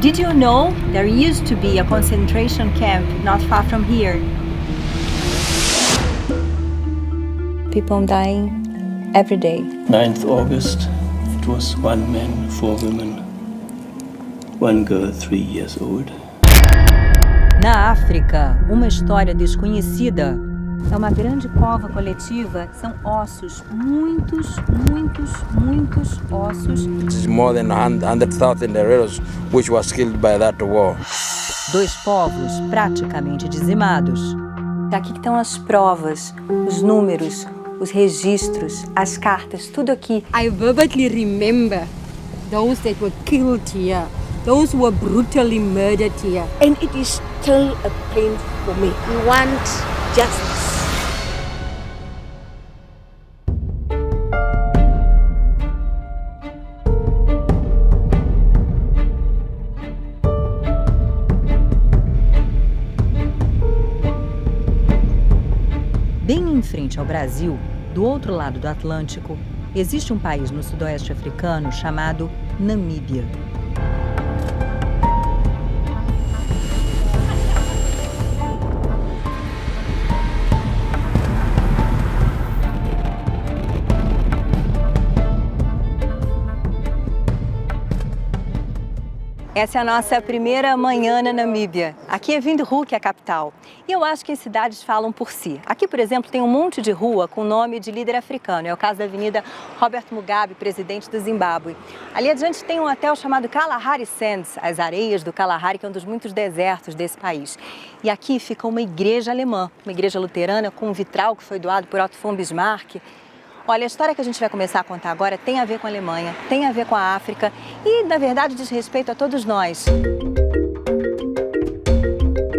Did you know there used to be a concentration camp not far from here? People dying every day. 9th August, it was 1 man, 4 women, 1 girl 3 years old. Na África, uma história desconhecida. É uma grande cova coletiva, são ossos, muitos ossos. It's more than 100,000 guerrillas which was killed by that war. 2 povos praticamente dizimados. Aqui estão as provas, os números, os registros, as cartas, tudo aqui. I vividly remember those that were killed here, those who were brutally murdered here. And it is still a pain for me. We want justice. Bem em frente ao Brasil, do outro lado do Atlântico, existe um país no sudoeste africano chamado Namíbia. Essa é a nossa primeira manhã na Namíbia. Aqui é Windhoek, a capital. E eu acho que as cidades falam por si. Aqui, por exemplo, tem um monte de rua com nome de líder africano. É o caso da Avenida Robert Mugabe, presidente do Zimbábue. Ali adiante tem um hotel chamado Kalahari Sands, as areias do Kalahari, que é um dos muitos desertos desse país. E aqui fica uma igreja alemã, uma igreja luterana com um vitral que foi doado por Otto von Bismarck. Olha, a história que a gente vai começar a contar agora tem a ver com a Alemanha, tem a ver com a África e, na verdade, diz respeito a todos nós.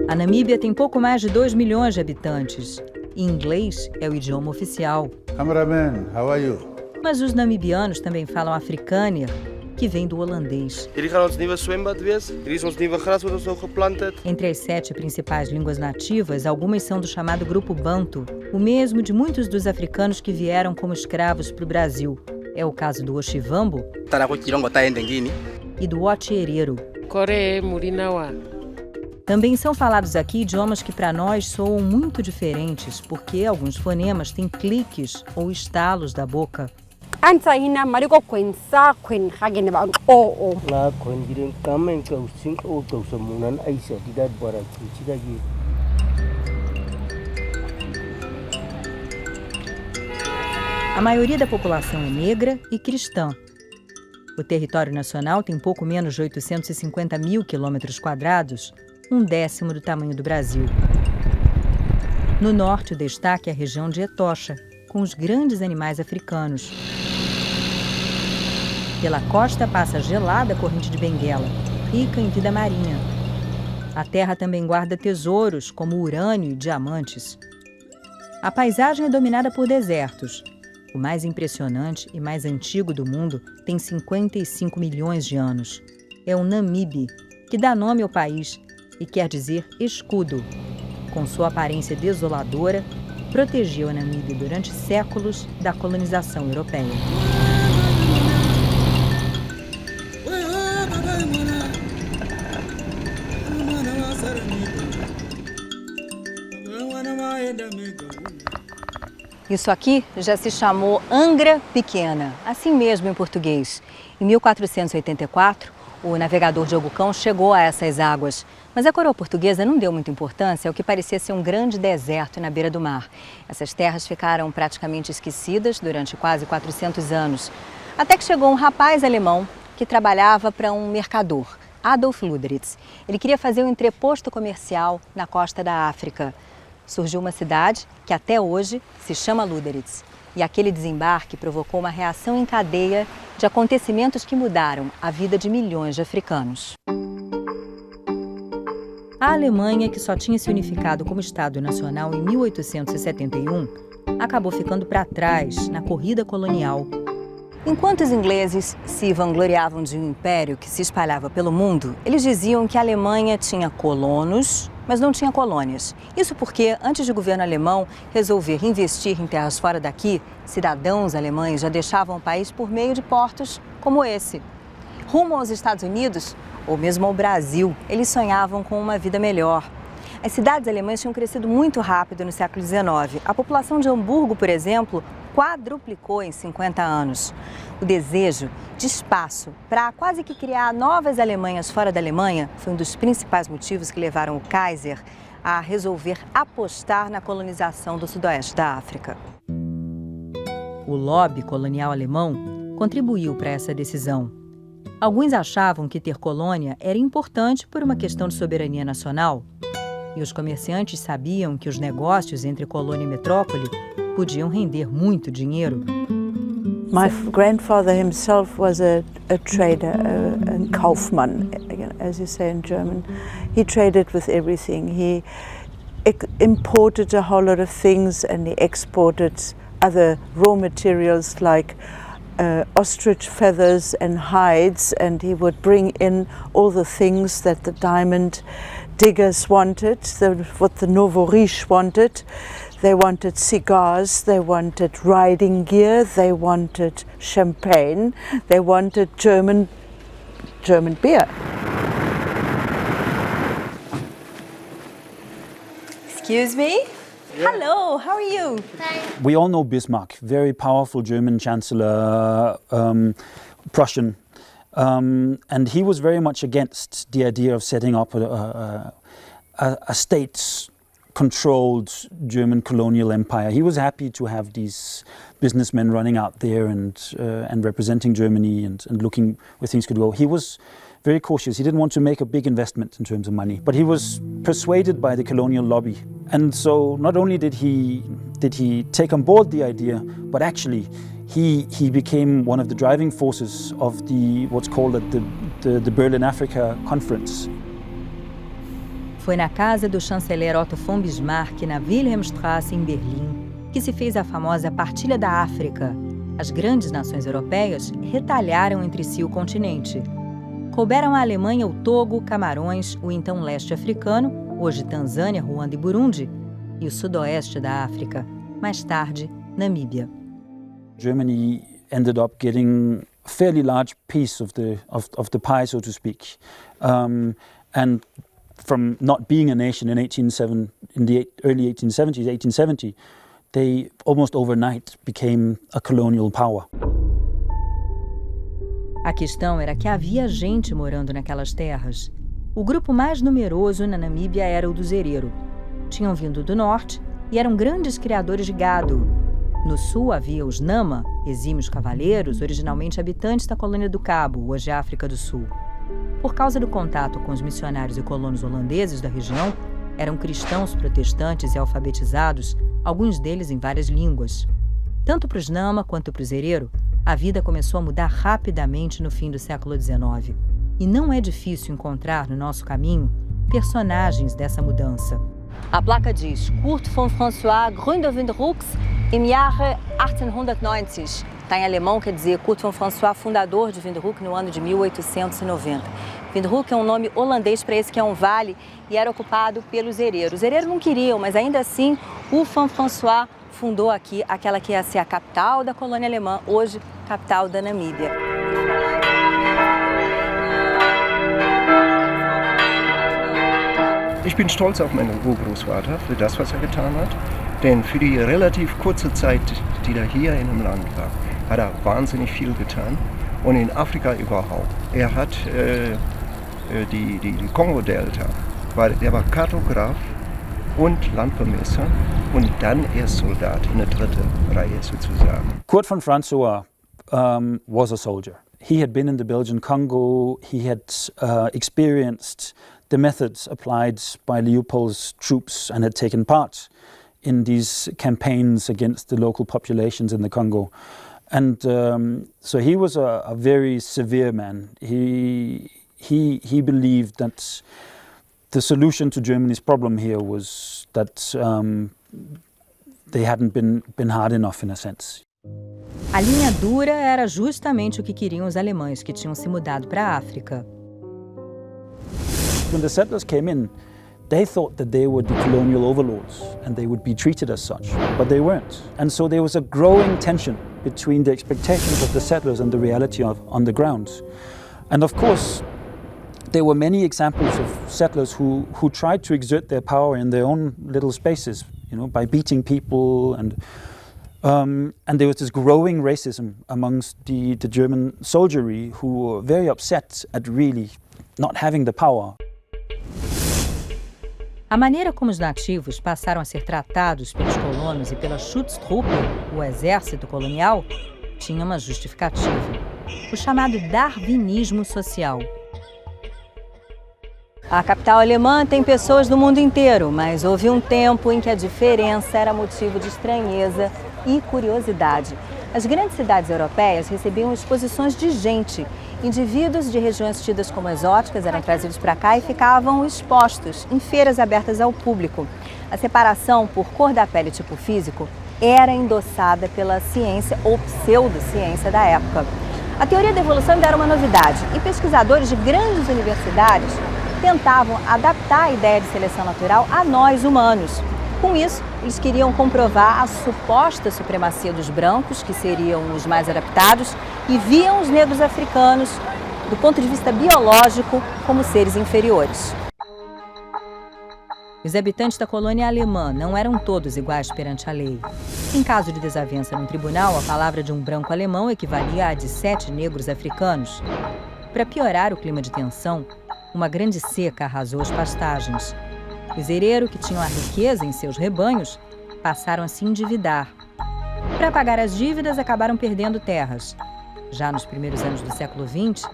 A Namíbia tem pouco mais de 2 milhões de habitantes. E inglês é o idioma oficial. Cameraman, how are you? Mas os namibianos também falam afrikaner, que vem do holandês. Entre as 7 principais línguas nativas, algumas são do chamado grupo Bantu, o mesmo de muitos dos africanos que vieram como escravos para o Brasil. É o caso do Oxivambo e do Otierero. Também são falados aqui idiomas que para nós soam muito diferentes, porque alguns fonemas têm cliques ou estalos da boca. A maioria da população é negra e cristã. O território nacional tem pouco menos de 850 mil quilômetros quadrados, 1/10 do tamanho do Brasil. No norte, o destaque é a região de Etosha, com os grandes animais africanos. Pela costa passa a gelada corrente de Benguela, rica em vida marinha. A terra também guarda tesouros como urânio e diamantes. A paisagem é dominada por desertos. O mais impressionante e mais antigo do mundo tem 55 milhões de anos. É o Namibe, que dá nome ao país e quer dizer escudo. Com sua aparência desoladora, protegeu a Namíbia durante séculos da colonização europeia. Isso aqui já se chamou Angra Pequena, assim mesmo em português. Em 1484, o navegador Diogo Cão chegou a essas águas, mas a coroa portuguesa não deu muita importância ao que parecia ser um grande deserto na beira do mar. Essas terras ficaram praticamente esquecidas durante quase 400 anos, até que chegou um rapaz alemão que trabalhava para um mercador, Adolf Luderitz. Ele queria fazer um entreposto comercial na costa da África. Surgiu uma cidade que até hoje se chama Luderitz. E aquele desembarque provocou uma reação em cadeia de acontecimentos que mudaram a vida de milhões de africanos. A Alemanha, que só tinha se unificado como Estado Nacional em 1871, acabou ficando para trás na corrida colonial. Enquanto os ingleses se vangloriavam de um império que se espalhava pelo mundo, eles diziam que a Alemanha tinha colonos, mas não tinha colônias. Isso porque, antes do governo alemão resolver investir em terras fora daqui, cidadãos alemães já deixavam o país por meio de portos como esse. rumo aos Estados Unidos ou mesmo ao Brasil. Eles sonhavam com uma vida melhor. As cidades alemãs tinham crescido muito rápido no século XIX. A população de Hamburgo, por exemplo, quadruplicou em 50 anos. O desejo de espaço para quase que criar novas Alemanhas fora da Alemanha foi um dos principais motivos que levaram o Kaiser a resolver apostar na colonização do sudoeste da África. O lobby colonial alemão contribuiu para essa decisão. Alguns achavam que ter colônia era importante por uma questão de soberania nacional. E os comerciantes sabiam que os negócios entre colônia e metrópole podiam render muito dinheiro. My grandfather himself was a trader, a Kaufmann, as you say in German. He traded with everything. He imported a whole lot of things and he exported other raw materials like ostrich feathers and hides, and he would bring in all the things that the diamond diggers wanted, what the Novo Riche wanted. They wanted cigars, they wanted riding gear, they wanted champagne, they wanted German beer. Excuse me? Yeah. Hello, how are you? Hi. We all know Bismarck, very powerful German chancellor, Prussian, and he was very much against the idea of setting up a state-controlled German colonial empire. He was happy to have these businessmen running out there and representing Germany and looking where things could go. He was very cautious. He didn't want to make a big investment in terms of money, but he was persuaded by the colonial lobby. And so not only did he take on board the idea, but actually he became one of the driving forces of what's called the Berlin Africa Conference. Foi na casa do chanceler Otto von Bismarck, na Wilhelmstrasse, em Berlim, que se fez a famosa Partilha da África. As grandes nações europeias retalharam entre si o continente. Couberam à Alemanha o Togo, Camarões, o então leste africano, hoje Tanzânia, Ruanda e Burundi, e o sudoeste da África, mais tarde, Namíbia. Germany ended up getting a fairly large piece of the pie, so to speak, and from not being a nation in the early 1870, they almost overnight became a colonial power. A questão era que havia gente morando naquelas terras. O grupo mais numeroso na Namíbia era o dos Herero. Tinham vindo do norte e eram grandes criadores de gado. No sul havia os Nama, exímios cavaleiros, originalmente habitantes da colônia do Cabo, hoje África do Sul. Por causa do contato com os missionários e colonos holandeses da região, eram cristãos protestantes e alfabetizados, alguns deles em várias línguas. Tanto para os Nama quanto para os Herero, a vida começou a mudar rapidamente no fim do século XIX. E não é difícil encontrar no nosso caminho personagens dessa mudança. A placa diz Kurt von François Gründer Windhoeks im Jahre 1890. Está em alemão, quer dizer Kurt von François, fundador de Windhoek no ano de 1890. Windhoek é um nome holandês para esse que é um vale e era ocupado pelos Hereros. Os Hereros não queriam, mas ainda assim o von François fundou aqui aquela que ia ser a capital da colônia alemã, hoje capital da Namíbia. Ich bin stolz auf meinen Urgroßvater für das, was getan hat, denn für die relativ kurze Zeit, die er hier in dem Land war, hat er wahnsinnig viel getan und in Afrika überhaupt. Er hat die Kongo-Delta, er war Kartograf und Landvermesser und dann erst Soldat in der dritten Reihe sozusagen. Kurt von François was a soldier. He had been in the Belgian Congo. He had experienced the methods applied by Leopold's troops and had taken part in these campaigns against the local populations in the Congo. And so he was a very severe man. He believed that the solution to Germany's problem here was that they hadn't been hard enough in a sense. A linha dura era justamente o que queriam os alemães que tinham se mudado para a África. When the settlers came in, they thought that they were the colonial overlords and they would be treated as such, but they weren't. And so there was a growing tension between the expectations of the settlers and the reality on the ground. And of course, there were many examples of settlers who tried to exert their power in their own little spaces, you know, by beating people, and there was this growing racism amongst the German soldiery, who were very upset at really not having the power. A maneira como os nativos passaram a ser tratados pelos colonos e pela Schutztruppe, o exército colonial, tinha uma justificativa: o chamado darwinismo social. A capital alemã tem pessoas do mundo inteiro, mas houve um tempo em que a diferença era motivo de estranheza e curiosidade. As grandes cidades europeias recebiam exposições de gente. Indivíduos de regiões tidas como exóticas eram trazidos para cá e ficavam expostos em feiras abertas ao público. A separação por cor da pele e tipo físico era endossada pela ciência ou pseudociência da época. A teoria da evolução ainda era uma novidade e pesquisadores de grandes universidades tentavam adaptar a ideia de seleção natural a nós humanos. Com isso, eles queriam comprovar a suposta supremacia dos brancos, que seriam os mais adaptados, e viam os negros africanos, do ponto de vista biológico, como seres inferiores. Os habitantes da colônia alemã não eram todos iguais perante a lei. Em caso de desavença num tribunal, a palavra de um branco alemão equivalia à de 7 negros africanos. Para piorar o clima de tensão, uma grande seca arrasou as pastagens. Os hereros, que tinham a riqueza em seus rebanhos, passaram a se endividar. Para pagar as dívidas, acabaram perdendo terras. Já nos primeiros anos do século XX,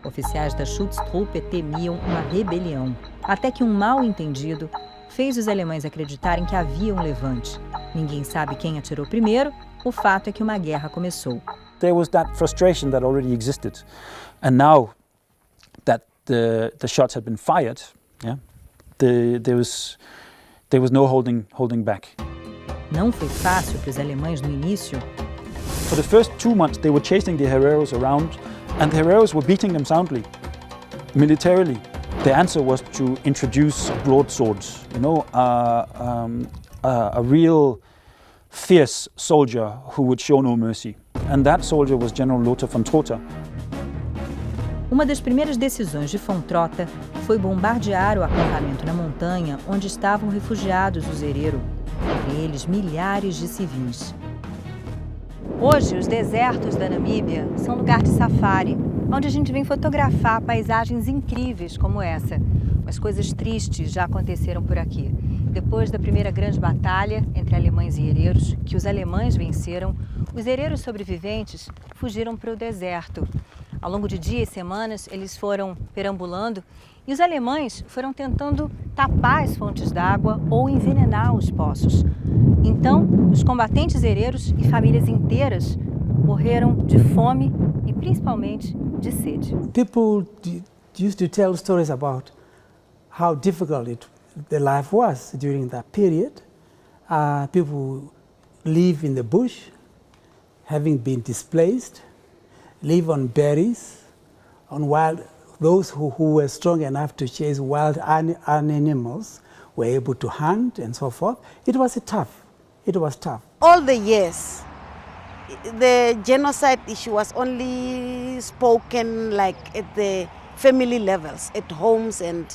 oficiais da Schutztruppe temiam uma rebelião, até que um mal-entendido fez os alemães acreditarem que havia um levante. Ninguém sabe quem atirou primeiro, o fato é que uma guerra começou. There was that frustration that already existed, and now that the shots had been fired, yeah, there was no holding back. Não foi fácil para os alemães no início. For the first 2 months, they were chasing the hereros around, and the hereros were beating them soundly, militarily. The answer was to introduce broadswords, you know, a real fierce soldier who would show no mercy. And that soldier was General Lothar von Trotha. Uma das primeiras decisões de von Trotha foi bombardear o acampamento na montanha onde estavam refugiados os hereros, entre eles milhares de civis. Hoje, os desertos da Namíbia são lugar de safari, onde a gente vem fotografar paisagens incríveis como essa. Mas coisas tristes já aconteceram por aqui. Depois da primeira grande batalha entre alemães e hereros, que os alemães venceram, os hereros sobreviventes fugiram para o deserto. Ao longo de dias e semanas, eles foram perambulando e os alemães foram tentando tapar as fontes d'água ou envenenar os poços. Então, os combatentes hereros e famílias inteiras morreram de fome e principalmente de sede. People used to tell stories about how difficult the life was during that period. People live in the bush, having been displaced, live on berries, on wild. Those who were strong enough to chase wild animals were able to hunt and so forth. It was tough. It was tough. All the years, the genocide issue was only spoken like at the family levels, at homes and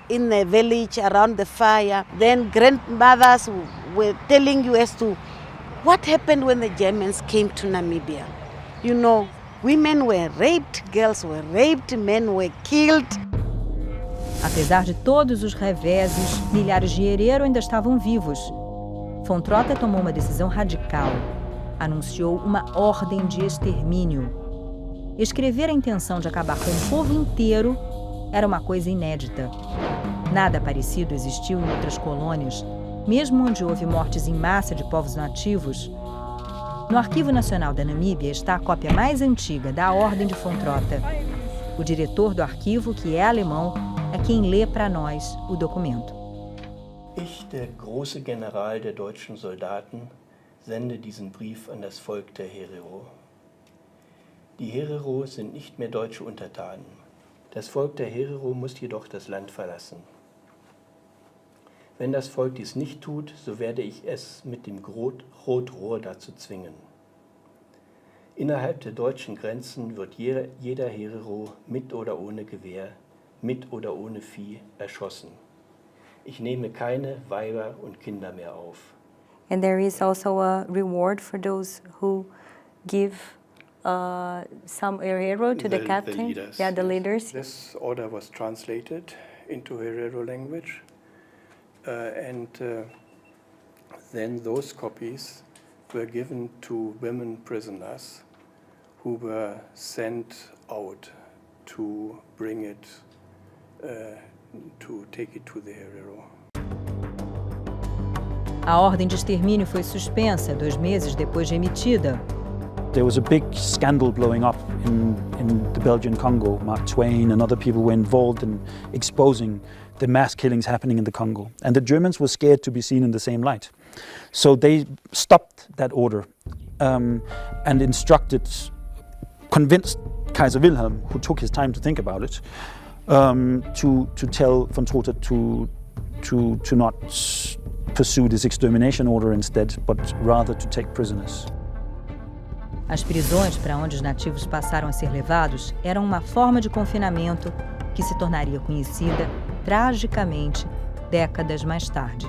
in the village around the fire. Then grandmothers were telling you as to what happened when the Germans came to Namibia. You know, women were raped, girls were raped, men were killed. Apesar de todos os reveses, milhares de hereros ainda estavam vivos. Von Trotha tomou uma decisão radical. Anunciou uma ordem de extermínio. Escrever a intenção de acabar com o povo inteiro era uma coisa inédita. Nada parecido existiu em outras colônias, mesmo onde houve mortes em massa de povos nativos. No Arquivo Nacional da Namíbia está a cópia mais antiga da Ordem de von Trotha. O diretor do arquivo, que é alemão, é quem lê para nós o documento. Ich, der große General der deutschen Soldaten, sende diesen Brief an das Volk der Herero. Die Herero sind nicht mehr deutsche Untertanen. Das Volk der Herero muss jedoch das Land verlassen. Wenn das Volk dies nicht tut, so werde ich es mit dem Rotrohr dazu zwingen. Innerhalb der deutschen Grenzen wird jeder Herero mit oder ohne Gewehr, mit oder ohne Vieh erschossen. Ich nehme keine Weiber und Kinder mehr auf. And there is also a reward for those who give some Herero to the captain? The leaders. Yeah, the leaders. This order was translated into Herero language, and then those copies were given to women prisoners who were sent out to bring it, to take it to the Herero. A ordem de extermínio foi suspensa 2 meses depois de emitida. There was a big scandal blowing up in the Belgian Congo. Mark Twain and other people were involved in exposing the mass killings happening in the Congo. And the Germans were scared to be seen in the same light. So they stopped that order and convinced Kaiser Wilhelm, who took his time to think about it, to tell von Trotha to not pursue this extermination order instead, but rather to take prisoners. As prisões para onde os nativos passaram a ser levados eram uma forma de confinamento que se tornaria conhecida, tragicamente, décadas mais tarde.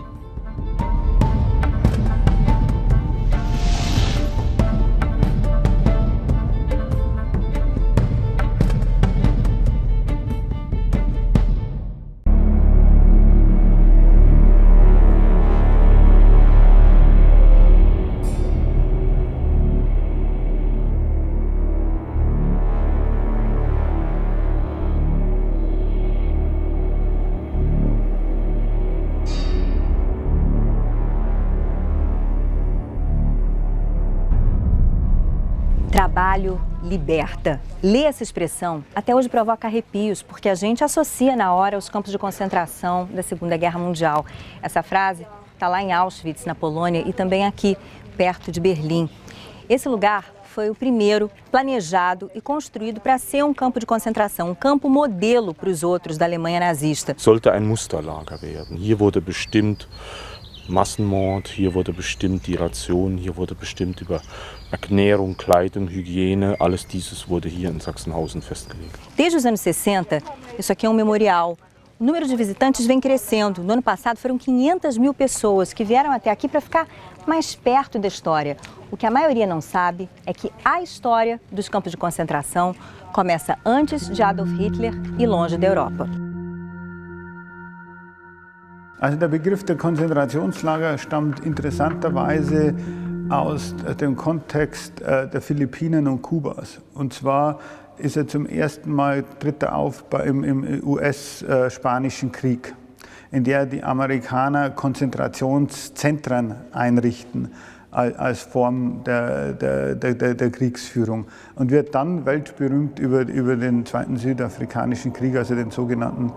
Trabalho liberta. Ler essa expressão até hoje provoca arrepios, porque a gente associa na hora os campos de concentração da Segunda Guerra Mundial. Essa frase está lá em Auschwitz, na Polônia, e também aqui, perto de Berlim. Esse lugar foi o primeiro planejado e construído para ser um campo de concentração, um campo modelo para os outros da Alemanha nazista. Sollte ein Musterlager werden. Hier wurde bestimmt Massenmord, hier wurde bestimmt die Ration, hier wurde bestimmt über Ernährung, Kleidung, Hygiene, alles dieses wurde hier in Sachsenhausen festgelegt. Desde os anos 60, isso aqui é um memorial. O número de visitantes vem crescendo. No ano passado foram 500 mil pessoas que vieram até aqui para ficar mais perto da história. O que a maioria não sabe é que a história dos campos de concentração começa antes de Adolf Hitler e longe da Europa. Also der Begriff der Konzentrationslager stammt interessanterweise aus dem Kontext der Philippinen und Kubas. Und zwar ist er zum ersten Mal, tritt er auf im US-Spanischen Krieg, in der die Amerikaner Konzentrationszentren einrichten als Form der Kriegsführung und wird dann weltberühmt über den Zweiten Südafrikanischen Krieg, also den sogenannten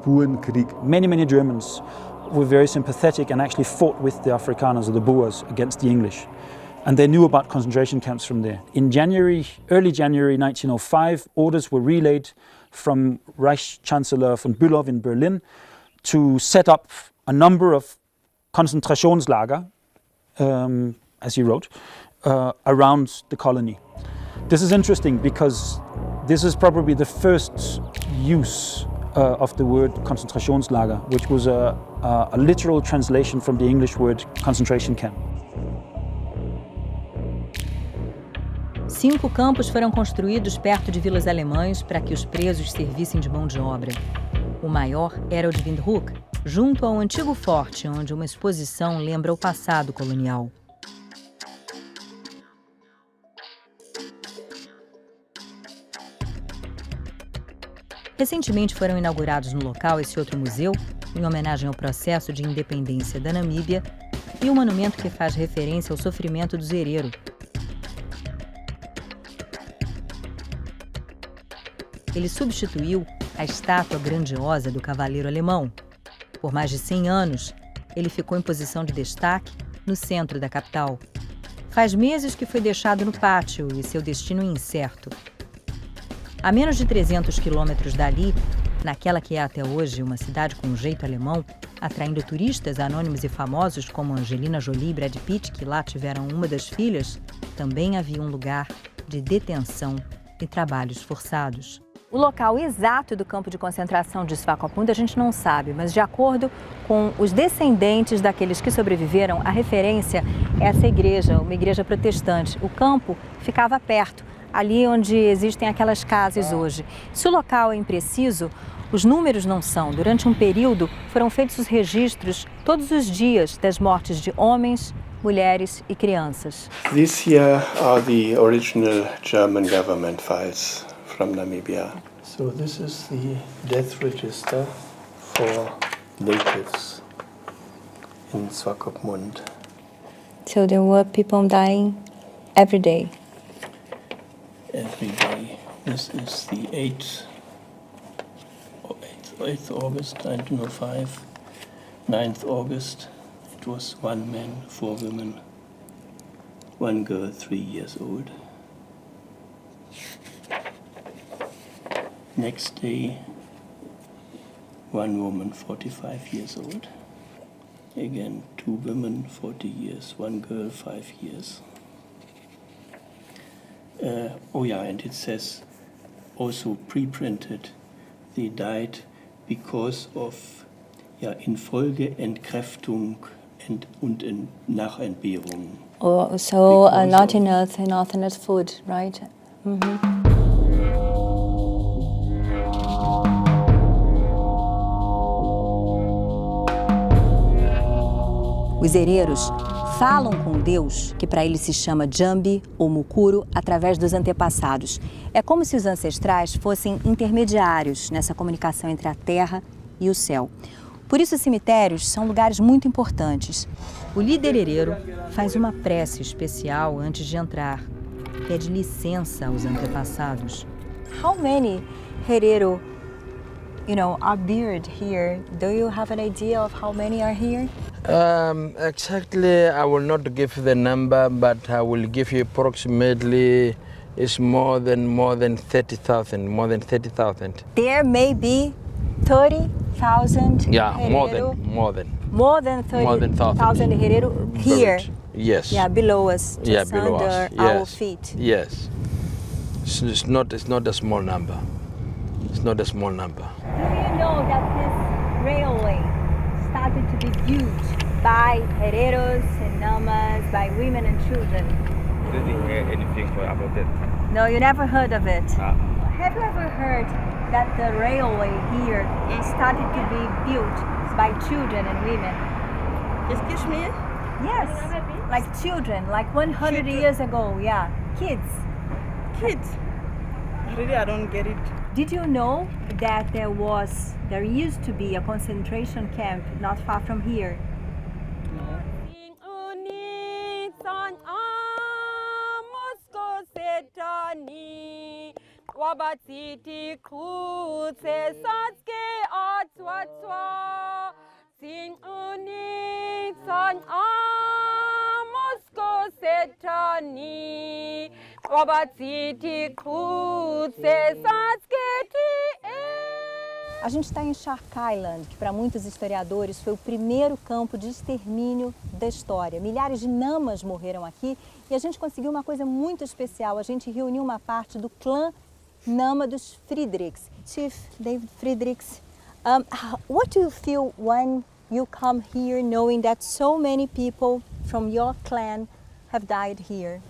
Burenkrieg. Many Germans were very sympathetic and actually fought with the Afrikaners or the Boers against the English. And they knew about concentration camps from there. In early January 1905, orders were relayed from Reich Chancellor von Bülow in Berlin to set up a number of Konzentrationslager, as he wrote, around the colony. This is interesting because this is probably the first use of the word Konzentrationslager, which was a literal translation from the English word concentration camp. 5 campos foram construídos perto de vilas alemãs para que os presos servissem de mão de obra. O maior era o de Windhoek, junto ao antigo forte, onde uma exposição lembra o passado colonial. Recentemente foram inaugurados no local esse outro museu, em homenagem ao processo de independência da Namíbia, e um monumento que faz referência ao sofrimento dos Herero. Ele substituiu a estátua grandiosa do cavaleiro alemão. Por mais de 100 anos, ele ficou em posição de destaque no centro da capital. Faz meses que foi deixado no pátio e seu destino incerto. A menos de 300 quilômetros dali, naquela que é até hoje uma cidade com um jeito alemão, atraindo turistas anônimos e famosos como Angelina Jolie e Brad Pitt, que lá tiveram uma das filhas, também havia um lugar de detenção e trabalhos forçados. O local exato do campo de concentração de Swakopmund a gente não sabe, mas de acordo com os descendentes daqueles que sobreviveram, a referência é essa igreja, uma igreja protestante. O campo ficava perto, ali onde existem aquelas casas hoje. Se o local é impreciso, os números não são. Durante um período foram feitos os registros todos os dias das mortes de homens, mulheres e crianças. These here are the original German government files from Namibia. So this is the death register for natives in Swakopmund. So there were people dying every day. Every day. This is the 8th August 1905, 9th August. It was 1 man, 4 women, 1 girl 3 years old. Next day, 1 woman 45 years old. Again, 2 women 40 years, 1 girl 5 years. Oh yeah, and it says also pre-printed, they died because of infolge Entkräftung und nach Entbehrung. Oh, so not enough food, right? Mm-hmm. Os hereros falam com Deus, que para eles se chama Jambi ou Mukuru, através dos antepassados. É como se os ancestrais fossem intermediários nessa comunicação entre a terra e o céu. Por isso, os cemitérios são lugares muito importantes. O líder hereiro faz uma prece especial antes de entrar. Pede licença aos antepassados. How many herero, are buried here? Do you have an idea of how many are here? Exactly, I will not give the number, but I will give you approximately. It's more than 30,000. More than 30,000. There may be 30,000. Yeah, herero. more than 30,000 herero here. Yes. Yeah, below us. Just below under us. our Yes. feet. Yes. It's not a small number. It's not a small number. Do you know that this railway started to be built by hereros and namas, by women and children? Didn't hear anything about it. No, you never heard of it. Ah. Have you ever heard that the railway here started to be built by children and women? Excuse me? Yes, like children, like 100 years ago, yeah, kids. Kids? Really, I don't get it. Did you know that there used to be a concentration camp not far from here? A gente está em Shark Island, que para muitos historiadores foi o primeiro campo de extermínio da história. Milhares de namas morreram aqui e a gente conseguiu uma coisa muito especial. A gente reuniu uma parte do clã Nama dos Friedrichs. Chief David Friedrichs, what do you feel when you come here knowing that so many people from your clan have died here?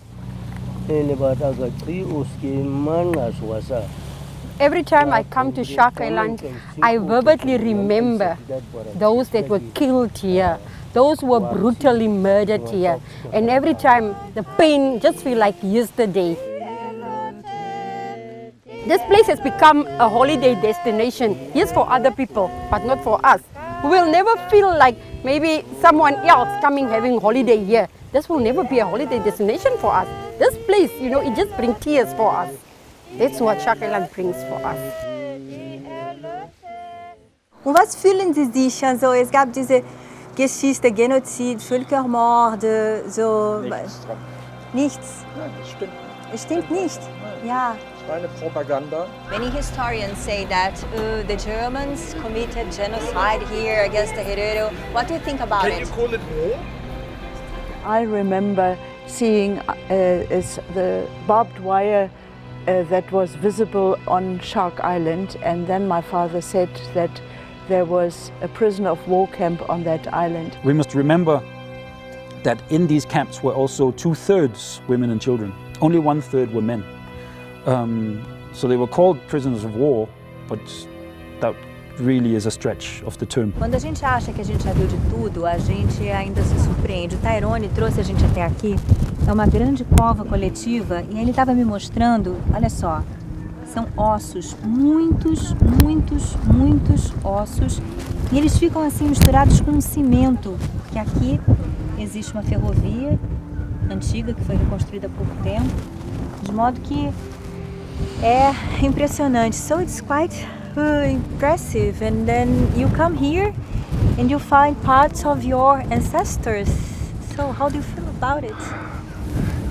Every time I come to Shark Island, I vividly remember those that were killed here, those who were brutally murdered here. And every time the pain just feels like yesterday. This place has become a holiday destination, yes, for other people, but not for us. We will never feel like maybe someone else coming having holiday here. This will never be a holiday destination for us. This place, it just brings tears for us. That's what Shark Island brings for us. Und was fühlen Sie sich? Also, es gab diese Geschichte, Genozid, Völkermorde, so. Nichts. Nein, das stimmt. Es stimmt nicht. Ja. Das war eine Propaganda. Many historians say that the Germans committed genocide here against the Herero. What do you think about it? Can you call it war? I remember seeing is the barbed wire that was visible on Shark Island, and then my father said that there was a prisoner of war camp on that island. We must remember that in these camps were also 2/3 women and children. Only 1/3 were men. So they were called prisoners of war, but that really is a stretch of the term. Quando a gente acha que a gente já viu de tudo, a gente ainda se surpreende. O Tyrone trouxe a gente até aqui. É uma grande cova coletiva e ele estava me mostrando, olha só, são ossos, muitos ossos. E eles ficam assim misturados com um cimento, porque aqui existe uma ferrovia antiga que foi reconstruída há pouco tempo, de modo que é impressionante. So it's quite impressive. And then you come here and you find parts of your ancestors. So how do you feel about it?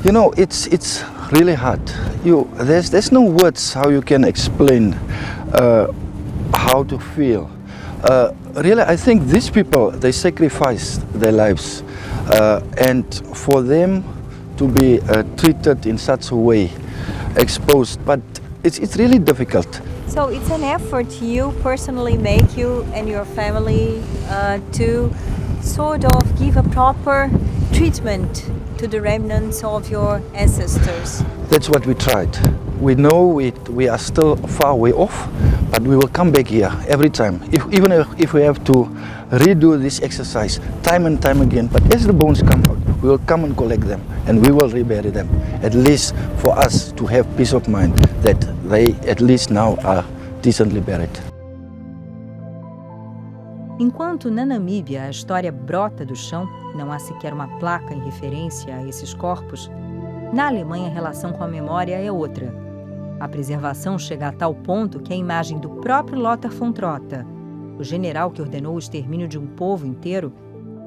You know, it's really hard. There's no words how you can explain how to feel. Really, I think these people, they sacrificed their lives, and for them to be treated in such a way, exposed, but it's really difficult. So it's an effort you personally make, you and your family, to sort of give a proper treatment to the remnants of your ancestors. That's what we tried. We know we are still far way off, but we will come back here every time, even if we have to redo this exercise time and time again. But as the bones come out, we will come and collect them and we will rebury them, at least for us to have peace of mind that they at least now are decently buried. Enquanto na Namíbia a história brota do chão, não há sequer uma placa em referência a esses corpos, na Alemanha a relação com a memória é outra. A preservação chega a tal ponto que a imagem do próprio Lothar von Trotha, o general que ordenou o extermínio de um povo inteiro,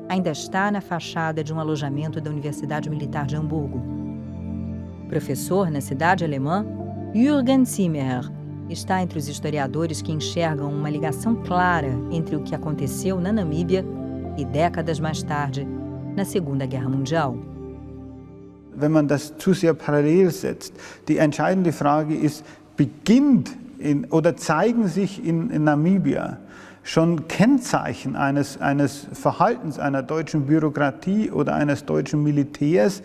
ainda está na fachada de um alojamento da Universidade Militar de Hamburgo. Professor na cidade alemã, Jürgen Zimmer está entre os historiadores que enxergam uma ligação clara entre o que aconteceu na Namíbia e décadas mais tarde, na Segunda Guerra Mundial. Wenn man das zu sehr parallel setzt, die entscheidende Frage ist, oder zeigen sich in Namibia schon Kennzeichen eines Verhaltens einer deutschen Bürokratie oder eines deutschen Militärs,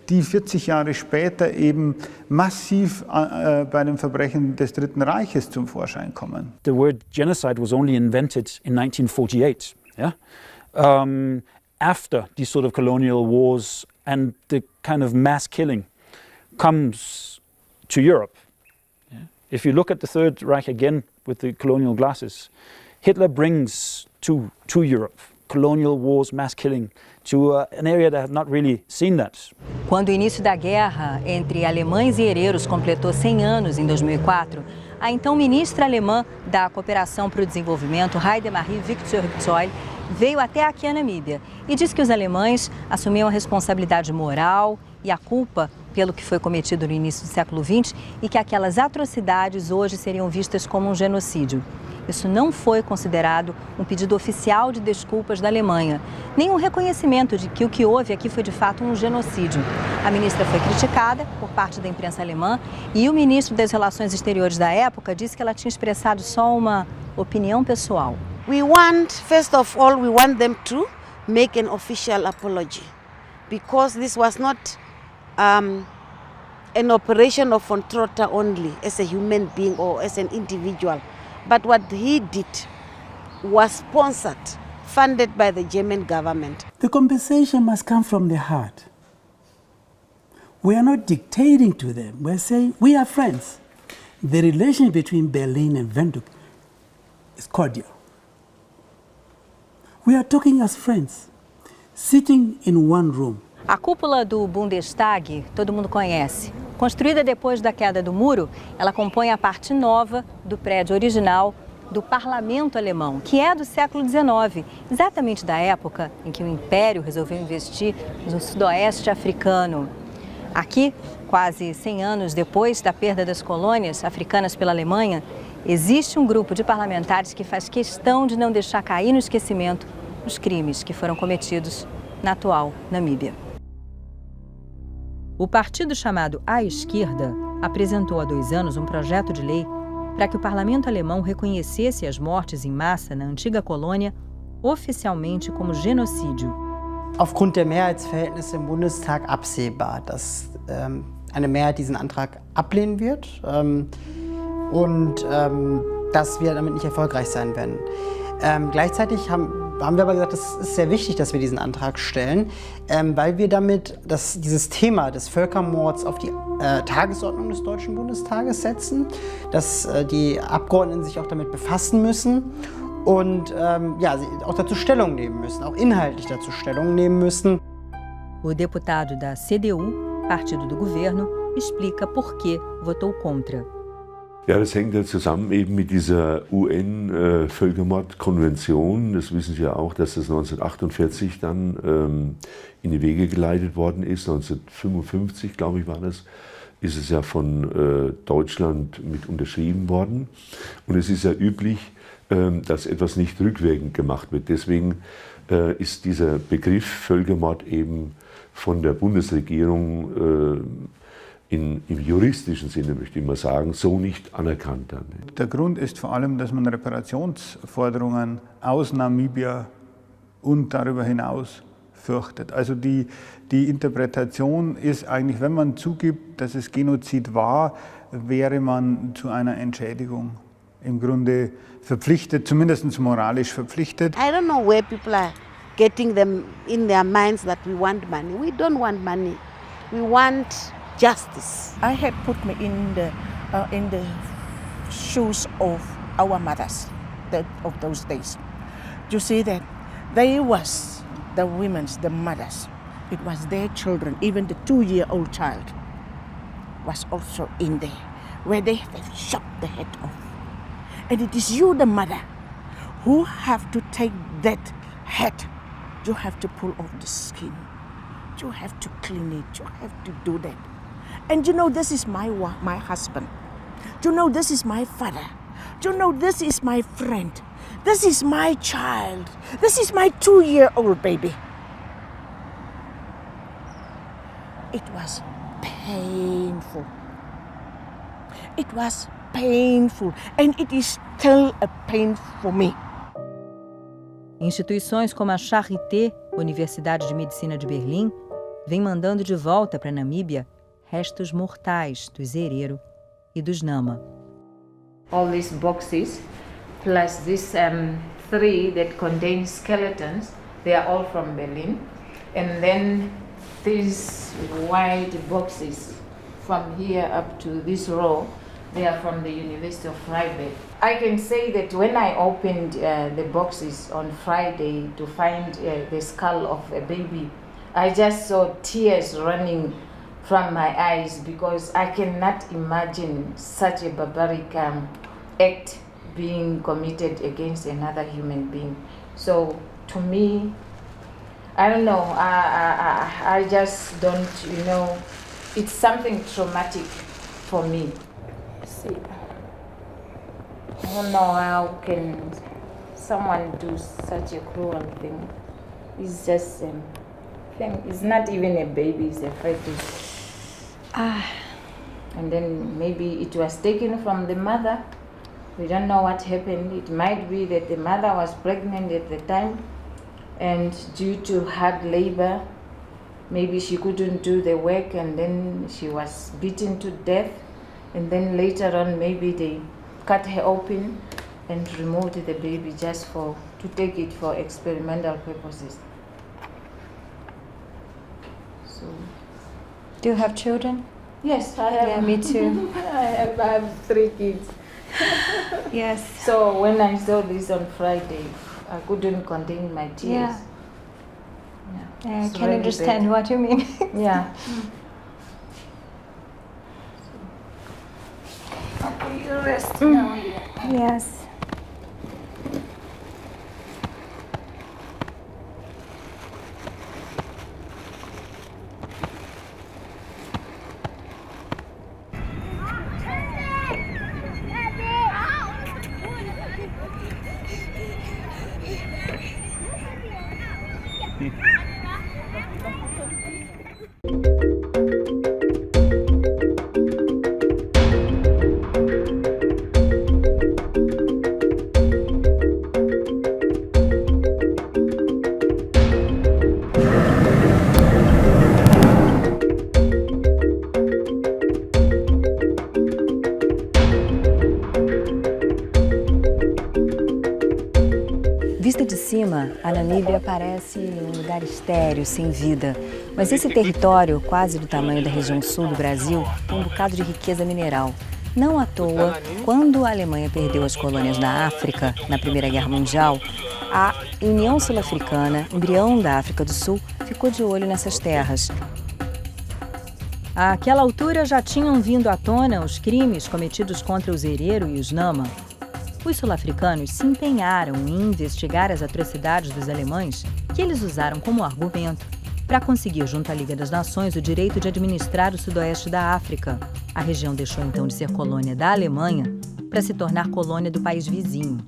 die 40 Jahre später eben massiv bei den Verbrechen des Dritten Reiches zum Vorschein kommen. The word genocide was only invented in 1948, yeah? After these sort of colonial wars and the kind of mass killing comes to Europe. Yeah? If you look at the Third Reich again with the colonial glasses, Hitler brings to Europe colonial wars, mass killing, to an area that had not really seen that. Quando o início da guerra entre alemães e herreiros completou 100 anos em 2004, a então ministra alemã da Cooperação para o Desenvolvimento, Heidemarie Viktor-Zoll, veio até aqui a Namíbia e disse que os alemães assumiam a responsabilidade moral e a culpa pelo que foi cometido no início do século XX e que aquelas atrocidades hoje seriam vistas como um genocídio. Isso não foi considerado um pedido oficial de desculpas da Alemanha, nem um reconhecimento de que o que houve aqui foi de fato um genocídio. A ministra foi criticada por parte da imprensa alemã e o ministro das Relações Exteriores da época disse que ela tinha expressado só uma opinião pessoal. First of all, we want them to make an official apology, because this was not an operation of von Trotha only as a human being or as an individual. But what he did was sponsored, funded by the German government. The compensation must come from the heart. We are not dictating to them. We're saying we are friends. The relation between Berlin and Windhoek is cordial. We are talking as friends, sitting in one room. A cúpula do Bundestag todo mundo conhece. Construída depois da queda do muro, ela compõe a parte nova do prédio original do Parlamento Alemão, que é do século XIX, exatamente da época em que o Império resolveu investir no sudoeste africano. Aqui, quase 100 anos depois da perda das colônias africanas pela Alemanha, existe um grupo de parlamentares que faz questão de não deixar cair no esquecimento os crimes que foram cometidos na atual Namíbia. O partido chamado À Esquerda apresentou há 2 anos um projeto de lei para que o parlamento alemão reconhecesse as mortes em massa na antiga colônia oficialmente como genocídio. Aufgrund der Mehrheitsverhältnisse im Bundestag absehbar, dass eine Mehrheit diesen Antrag ablehnen wird und dass wir damit nicht erfolgreich sein werden. Gleichzeitig haben wir aber gesagt, es ist sehr wichtig, dass wir diesen Antrag stellen, weil wir damit dieses Thema des Völkermords auf die Tagesordnung des Deutschen Bundestages setzen, dass die Abgeordneten sich auch damit befassen müssen und ja, sie auch dazu Stellung nehmen müssen, auch inhaltlich dazu Stellung nehmen müssen. O deputado da CDU, partido do governo, explica por que votou contra. Ja, das hängt ja zusammen eben mit dieser UN-Völkermordkonvention. Das wissen Sie ja auch, dass das 1948 dann in die Wege geleitet worden ist. 1955, glaube ich, war das, ist es ja von Deutschland mit unterschrieben worden. Und es ist ja üblich, dass etwas nicht rückwirkend gemacht wird. Deswegen ist dieser Begriff Völkermord eben von der Bundesregierung im juristischen Sinne, möchte ich mal sagen, so nicht anerkannt dann. Der Grund ist vor allem, dass man Reparationsforderungen aus Namibia und darüber hinaus fürchtet. Also die Interpretation ist eigentlich, wenn man zugibt, dass es Genozid war, wäre man zu einer Entschädigung im Grunde verpflichtet, zumindest moralisch verpflichtet. I don't know where people are getting them in their minds that we want money. We don't want money. We want justice. I had put me in the shoes of our mothers of those days. You see that they was the women's, the mothers. It was their children, even the 2-year-old child was also in there, where they chopped the head off. And it is you, the mother, who have to take that head. You have to pull off the skin. You have to clean it. You have to do that. And you know, this is my husband. You know, this is my father. You know, this is my friend. This is my child. This is my 2-year-old baby. It was painful. It was painful, and it is still a pain for me. Instituições como a Charité, Universidade de Medicina de Berlim, vêm mandando de volta para Namíbia restos mortais dos Herero e dos Nama. All these boxes, plus this 3 that contain skeletons, they are all from Berlin. And then these white boxes from here up to this row, they are from the University of Freiburg. I can say that when I opened the boxes on Friday to find the skull of a baby, I just saw tears running from my eyes because I cannot imagine such a barbaric act being committed against another human being. So to me, I don't know, I just don't, you know, it's something traumatic for me. See, I don't know how can someone do such a cruel thing. It's just thing. It's not even a baby, it's a fetus. And then maybe it was taken from the mother. We don't know what happened. It might be that the mother was pregnant at the time, and due to hard labor, maybe she couldn't do the work, and then she was beaten to death. And then later on, maybe they cut her open and removed the baby just to take it for experimental purposes. So, do you have children? Yes, I have. Yeah, me too. I have 3 kids. Yes. So when I saw this on Friday, I couldn't contain my tears. Yeah. I can understand what you mean. Yeah. Okay, you rest now. Yes. Thank you. Vista de cima, a Namíbia parece um lugar estéril, sem vida. Mas esse território, quase do tamanho da região sul do Brasil, tem um bocado de riqueza mineral. Não à toa, quando a Alemanha perdeu as colônias na África, na Primeira Guerra Mundial, a União Sul-Africana, embrião da África do Sul, ficou de olho nessas terras. Àquela altura já tinham vindo à tona os crimes cometidos contra os Herero e os Nama. Os sul-africanos se empenharam em investigar as atrocidades dos alemães, que eles usaram como argumento para conseguir, junto à Liga das Nações, o direito de administrar o sudoeste da África. A região deixou então de ser colônia da Alemanha para se tornar colônia do país vizinho.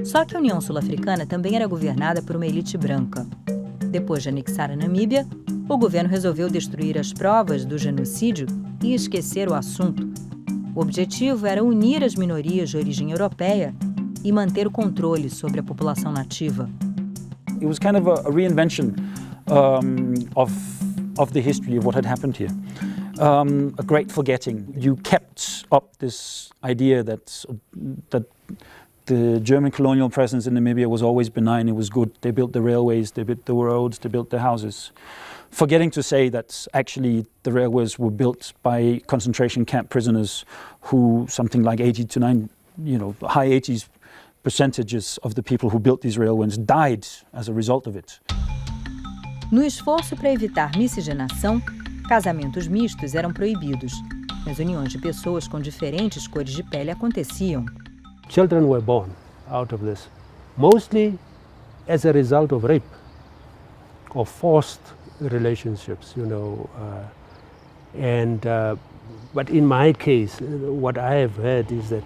Só que a União Sul-Africana também era governada por uma elite branca. Depois de anexar a Namíbia, o governo resolveu destruir as provas do genocídio e esquecer o assunto. O objetivo era unir as minorias de origem europeia e manter o controle sobre a população nativa. It was kind of a reinvention of the history of what had happened here. A great forgetting. You kept up this idea that the German colonial presence in Namibia was always benign, it was good. They built the railways, they built the roads, they built the houses. Forgetting to say that actually the railways were built by concentration camp prisoners who something like 80 to 9, high 80s percentages of the people who built these railways died as a result of it. No esforço para evitar miscigenação, casamentos mistos eram proibidos, mas uniões de pessoas com diferentes cores de pele aconteciam. Children were born out of this, mostly as a result of rape or forced relationships, but in my case, what I have heard is that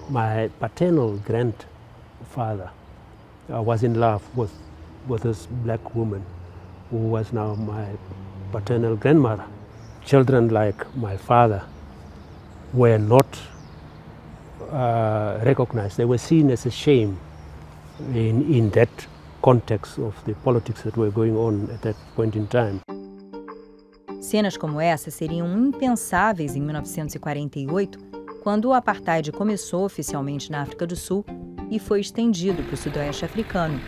my paternal grandfather was in love with this black woman who was now my paternal grandmother. Children like my father were not recognized. They were seen as a shame in that context of the politics that were going on at that point in time. Cenas como essa seriam impensáveis em 1948, quando o apartheid começou oficialmente na África do Sul e foi estendido para o sudoeste africano.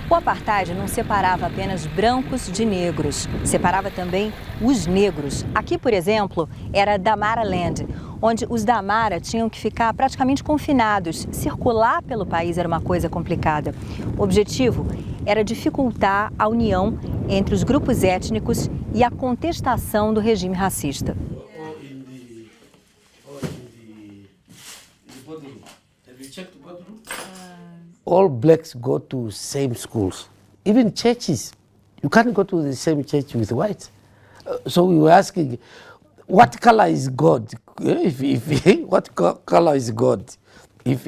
O apartheid não separava apenas brancos de negros, separava também os negros. Aqui, por exemplo, era Damara Land, onde os Damara tinham que ficar praticamente confinados. Circular pelo país era uma coisa complicada. O objetivo era dificultar a união entre os grupos étnicos e a contestação do regime racista. All blacks go to same schools, even churches. You can't go to the same church with whites. So we were asking, what color is God? What color is God? If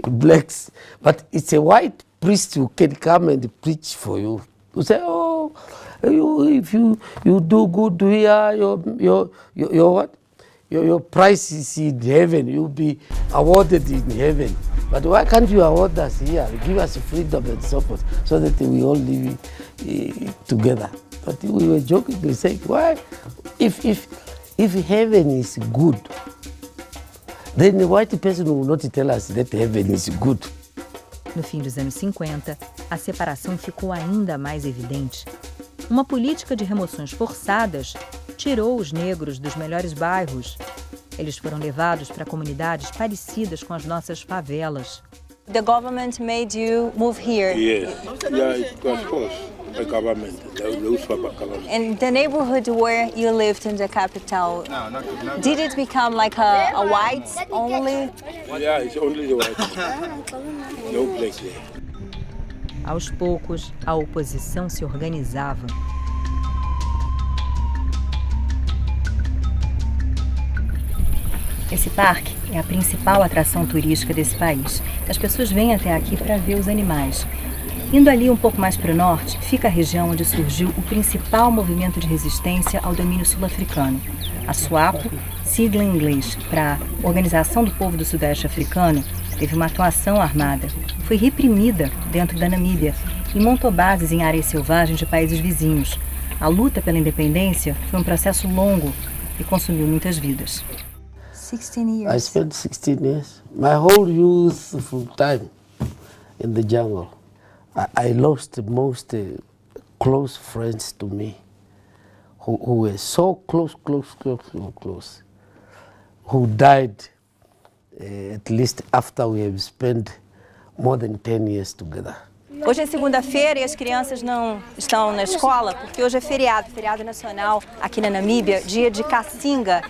blacks, but it's a white priest who can come and preach for you. You say, oh, if you do good here, your what? Your price is in heaven. You'll be awarded in heaven. But why can't you award us here? Give us freedom and so forth, so that we all live together. But we were joking. We said, why? If heaven is good, then the white person will not tell us that heaven is good. No fim dos anos 50, a separação ficou ainda mais evidente. Uma política de remoções forçadas tirou os negros dos melhores bairros. Eles foram levados para comunidades parecidas com as nossas favelas. The government made you move here. Yes, yeah, it was forced by government. And the neighborhood where you lived in the capital, did it become like a white only? Yeah, it's only the white. No black there. Aos poucos, a oposição se organizava. Esse parque é a principal atração turística desse país. As pessoas vêm até aqui para ver os animais. Indo ali um pouco mais para o norte, fica a região onde surgiu o principal movimento de resistência ao domínio sul-africano. A SWAPO, sigla em inglês para Organização do Povo do Sudeste Africano, teve uma atuação armada. Foi reprimida dentro da Namíbia e montou bases em áreas selvagens de países vizinhos. A luta pela independência foi um processo longo e consumiu muitas vidas. 16 years. I spent 16 years. My whole youth full time in the jungle. I lost the most close friends to me, who were so close, who died at least after we have spent more than 10 years together. Hoje é segunda-feira e as crianças não estão na escola porque hoje é feriado nacional aqui na Namíbia, dia de Kasinga.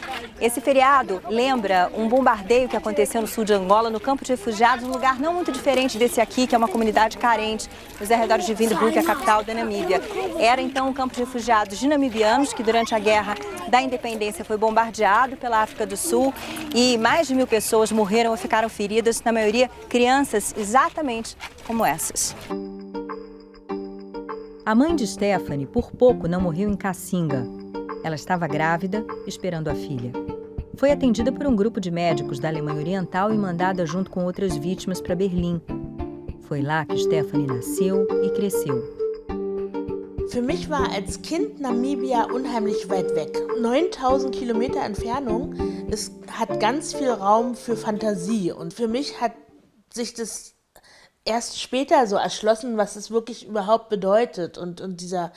Esse feriado lembra um bombardeio que aconteceu no sul de Angola, no campo de refugiados, um lugar não muito diferente desse aqui, que é uma comunidade carente, nos arredores de Windhoek, a capital da Namíbia. Era então um campo de refugiados de namibianos que durante a guerra da independência foi bombardeado pela África do Sul e mais de 1000 pessoas morreram ou ficaram feridas, na maioria crianças exatamente como essas. A mãe de Stephanie, por pouco, não morreu em Kasinga. Ela estava grávida, esperando a filha. Foi atendida por um grupo de médicos da Alemanha Oriental e mandada junto com outras vítimas para Berlim. Foi lá que Stephanie nasceu e cresceu. Für mich war als Kind Namibia unheimlich weit weg. 9000 Kilometer Entfernung. Es hat ganz viel Raum für Fantasie. Und für mich hat sich das erst später so erschlossen, was es wirklich überhaupt bedeutet. Und dieser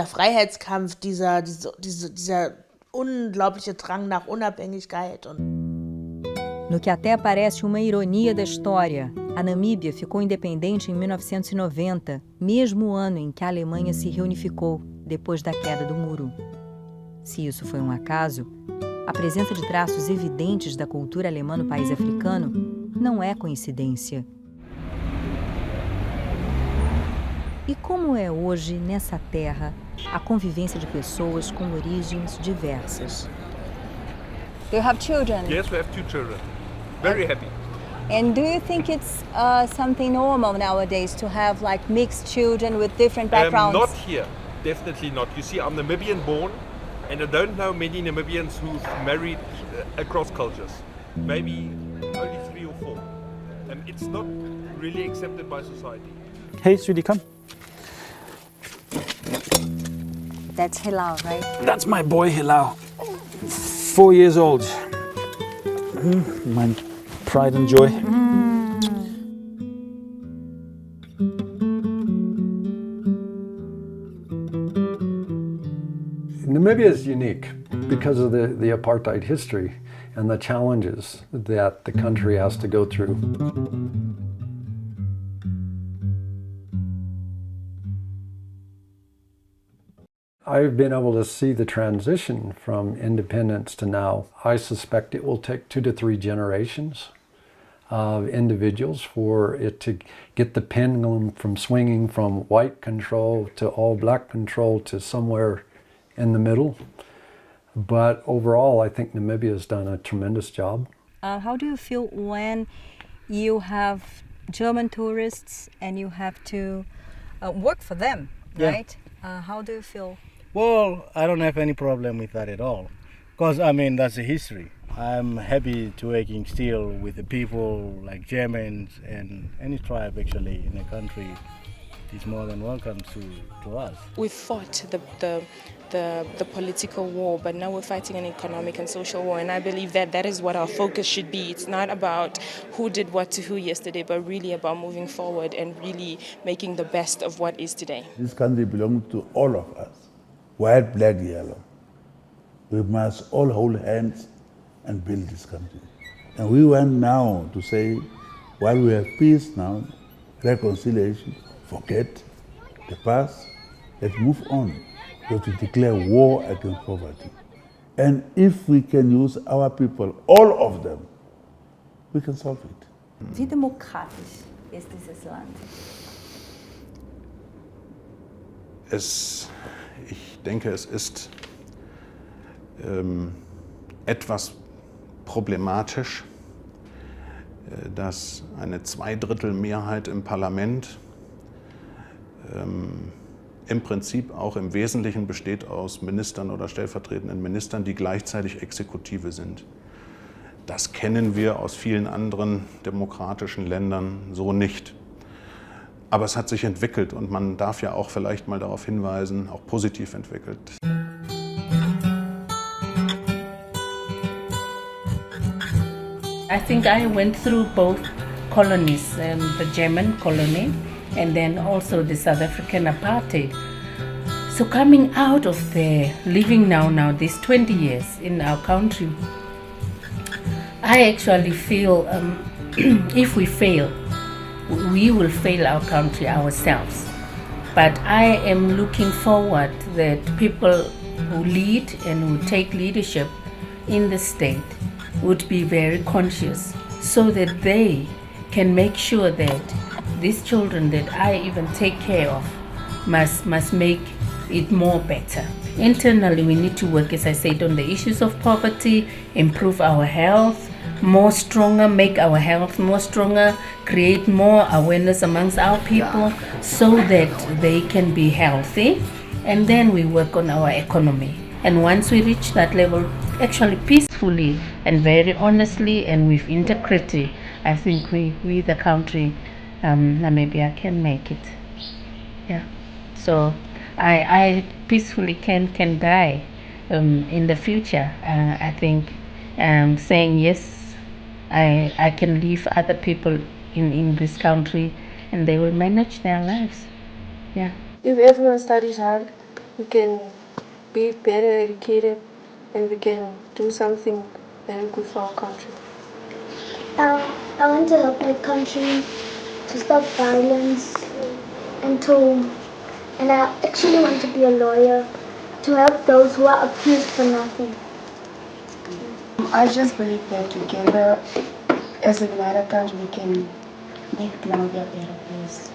Freiheitskampf, dieser unglaubliche Drang nach Unabhängigkeit. No que até parece uma ironia da história, a Namíbia ficou independente em 1990, mesmo ano em que a Alemanha se reunificou depois da queda do muro. Se isso foi um acaso, a presença de traços evidentes da cultura alemã no país africano não é coincidência. E como é hoje, nessa terra, a convivência de pessoas com origens diversas? Do you have children? Yes, we have 2 children. Very happy. And do you think it's something normal nowadays to have like mixed children with different backgrounds? Not here, definitely not. You see, I'm Namibian born, and I don't know many Namibians who've married across cultures. Maybe only 3 or 4. And it's not really accepted by society. Hey, sweetie, come. That's Hilal, right? That's my boy Hilal, 4 years old. My pride and joy. Namibia is unique because of the apartheid history and the challenges that the country has to go through. I've been able to see the transition from independence to now. I suspect it will take 2 to 3 generations of individuals for it to get the pendulum from swinging from white control to all black control to somewhere in the middle. But overall, I think Namibia has done a tremendous job. How do you feel when you have German tourists and you have to work for them, right? How do you feel? Well, I don't have any problem with that at all, because I mean that's a history. I'm happy to working still with the people like Germans and any tribe actually in the country is more than welcome to us. We fought the political war, but now we're fighting an economic and social war, and I believe that that is what our focus should be. It's not about who did what to who yesterday, but really about moving forward and really making the best of what is today. This country belongs to all of us, white, black, yellow. We must all hold hands and build this country. And we want now to say, while we have peace now, reconciliation, forget the past, let's move on. We have to declare war against poverty. And if we can use our people, all of them, we can solve it. Wie demokratisch ist dieses Land? Ich denke, es ist etwas problematisch, dass eine 2/3 im Parlament im Prinzip auch im Wesentlichen besteht aus Ministern oder stellvertretenden Ministern, die gleichzeitig Exekutive sind. Das kennen wir aus vielen anderen demokratischen Ländern so nicht. Aber es hat sich entwickelt und man darf ja auch vielleicht mal darauf hinweisen, auch positiv entwickelt. I think I went through both colonies, the German colony and then also the South African apartheid. So coming out of there, living now these 20 years in our country, I actually feel if we fail, we will fail our country ourselves. But I am looking forward that people who lead and who take leadership in the state would be very conscious so that they can make sure that these children that I even take care of must make it more better. Internally, we need to work, as I said, on the issues of poverty, improve our health, more stronger, make our health more stronger, create more awareness amongst our people so that they can be healthy, and then we work on our economy. And once we reach that level, actually peacefully and very honestly and with integrity, I think we the country, Namibia, can make it. Yeah. So I peacefully can die in the future. I think saying yes, I can leave other people in this country and they will manage their lives. Yeah. If everyone studies hard, we can be better educated and we can do something very good for our country. I want to help my country to stop violence and I actually want to be a lawyer to help those who are accused for nothing. I just believe that together, as a united country, we can make Namibia a better place.